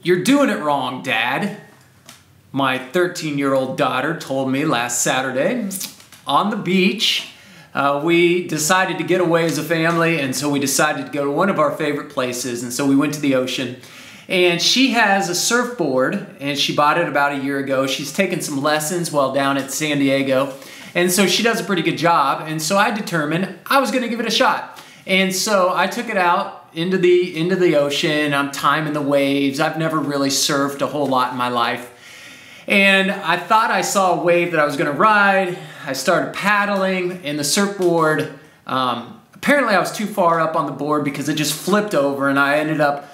"You're doing it wrong, Dad," my 13-year-old daughter told me last Saturday on the beach. We decided to get away as a family, and so we decided to go to one of our favorite places, and so we went to the ocean. And she has a surfboard, and she bought it about a year ago. She's taken some lessons while down at San Diego, and so she does a pretty good job, and so I determined I was going to give it a shot. And so I took it out into the ocean. I'm timing the waves. I've never really surfed a whole lot in my life. And I thought I saw a wave that I was going to ride. I started paddling, and the surfboard, apparently I was too far up on the board because it just flipped over, and I ended up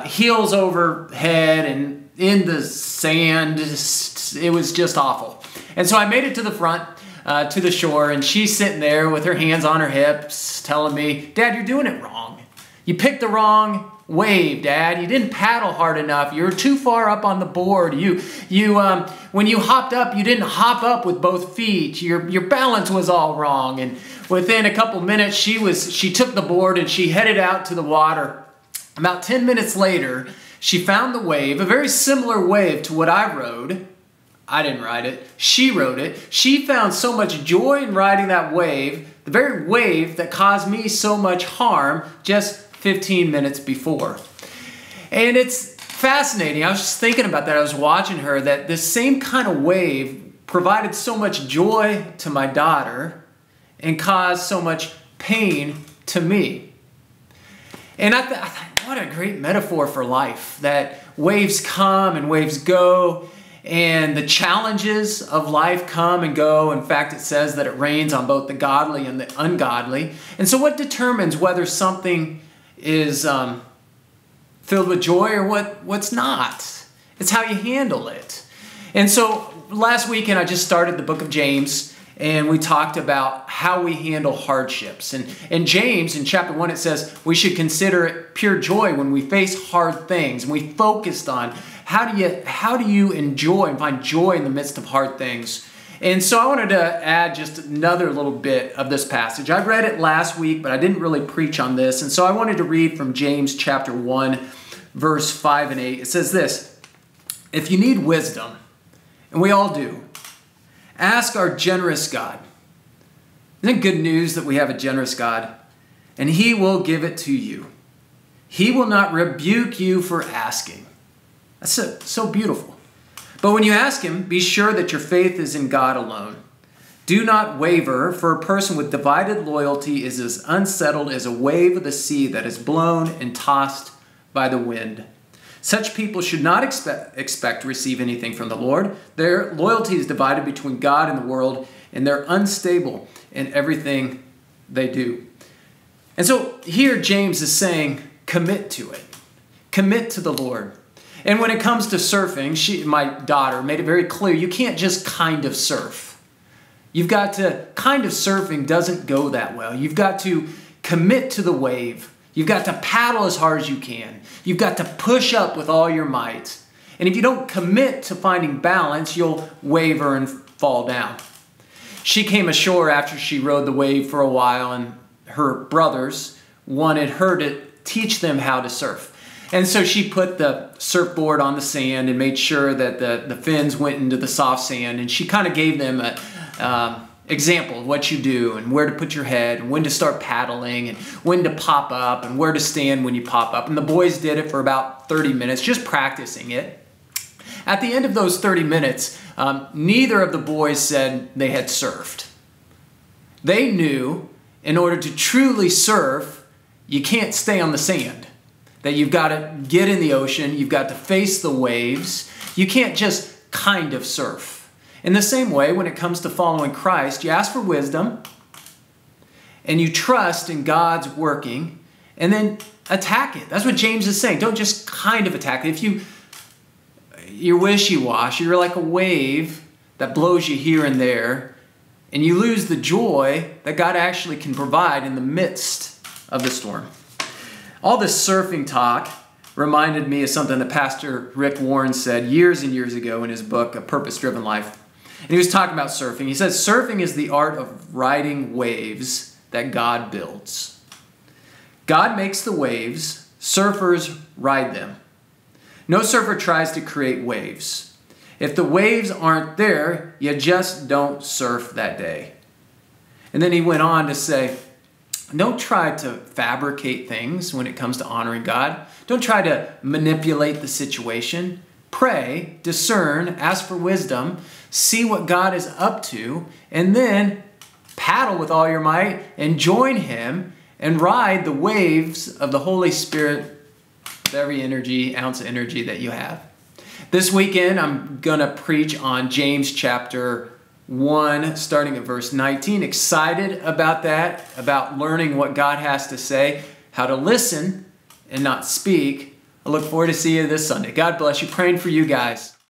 heels over head and in the sand. It was just awful. And so I made it to the front, to the shore, and she's sitting there with her hands on her hips telling me, "Dad, you're doing it wrong. You picked the wrong wave, Dad. You didn't paddle hard enough. You're too far up on the board. When you hopped up, you didn't hop up with both feet. Your balance was all wrong." And within a couple minutes, she took the board and she headed out to the water. About 10 minutes later, she found the wave, a very similar wave to what I rode. I didn't ride it. She rode it. She found so much joy in riding that wave, the very wave that caused me so much harm just 15 minutes before. And it's fascinating. I was just thinking about that. I was watching her, that this same kind of wave provided so much joy to my daughter and caused so much pain to me. And I thought, what a great metaphor for life, that waves come and waves go, and the challenges of life come and go. In fact, it says that it rains on both the godly and the ungodly. And so what determines whether something is filled with joy or what's not? It's how you handle it. And so last weekend I just started the book of James, and we talked about how we handle hardships. And in James, in chapter 1, it says we should consider it pure joy when we face hard things. And we focused on how do you enjoy and find joy in the midst of hard things. And so I wanted to add just another little bit of this passage. I read it last week, but I didn't really preach on this. And so I wanted to read from James chapter 1, verse 5 and 8. It says this: "If you need wisdom, and we all do, ask our generous God." Isn't it good news that we have a generous God? "And He will give it to you. He will not rebuke you for asking." That's so beautiful. "But when you ask Him, be sure that your faith is in God alone. Do not waver, for a person with divided loyalty is as unsettled as a wave of the sea that is blown and tossed by the wind. Such people should not expect to receive anything from the Lord. Their loyalty is divided between God and the world, and they're unstable in everything they do." And so here James is saying, commit to it. Commit to the Lord. And when it comes to surfing, my daughter made it very clear, you can't just kind of surf. You've got to, kind of surfing doesn't go that well. You've got to commit to the wave. You've got to paddle as hard as you can. You've got to push up with all your might. And if you don't commit to finding balance, you'll waver and fall down. She came ashore after she rode the wave for a while, and her brothers wanted her to teach them how to surf. And so she put the surfboard on the sand and made sure that the fins went into the soft sand. And she kind of gave them an example of what you do and where to put your head and when to start paddling and when to pop up and where to stand when you pop up. And the boys did it for about 30 minutes, just practicing it. At the end of those 30 minutes, neither of the boys said they had surfed. They knew in order to truly surf, you can't stay on the sand. That you've got to get in the ocean, you've got to face the waves. You can't just kind of surf. In the same way, when it comes to following Christ, you ask for wisdom and you trust in God's working and then attack it. That's what James is saying. Don't just kind of attack it. If you're wishy-washy, you're like a wave that blows you here and there, and you lose the joy that God actually can provide in the midst of the storm. All this surfing talk reminded me of something that Pastor Rick Warren said years and years ago in his book, A Purpose-Driven Life. And he was talking about surfing. He says, surfing is the art of riding waves that God builds. God makes the waves, surfers ride them. No surfer tries to create waves. If the waves aren't there, you just don't surf that day. And then he went on to say, don't try to fabricate things when it comes to honoring God. Don't try to manipulate the situation. Pray, discern, ask for wisdom, see what God is up to, and then paddle with all your might and join him and ride the waves of the Holy Spirit with every ounce of energy that you have. This weekend, I'm going to preach on James chapter 1, starting at verse 19. Excited about that, about learning what God has to say, how to listen and not speak. I look forward to seeing you this Sunday. God bless you. Praying for you guys.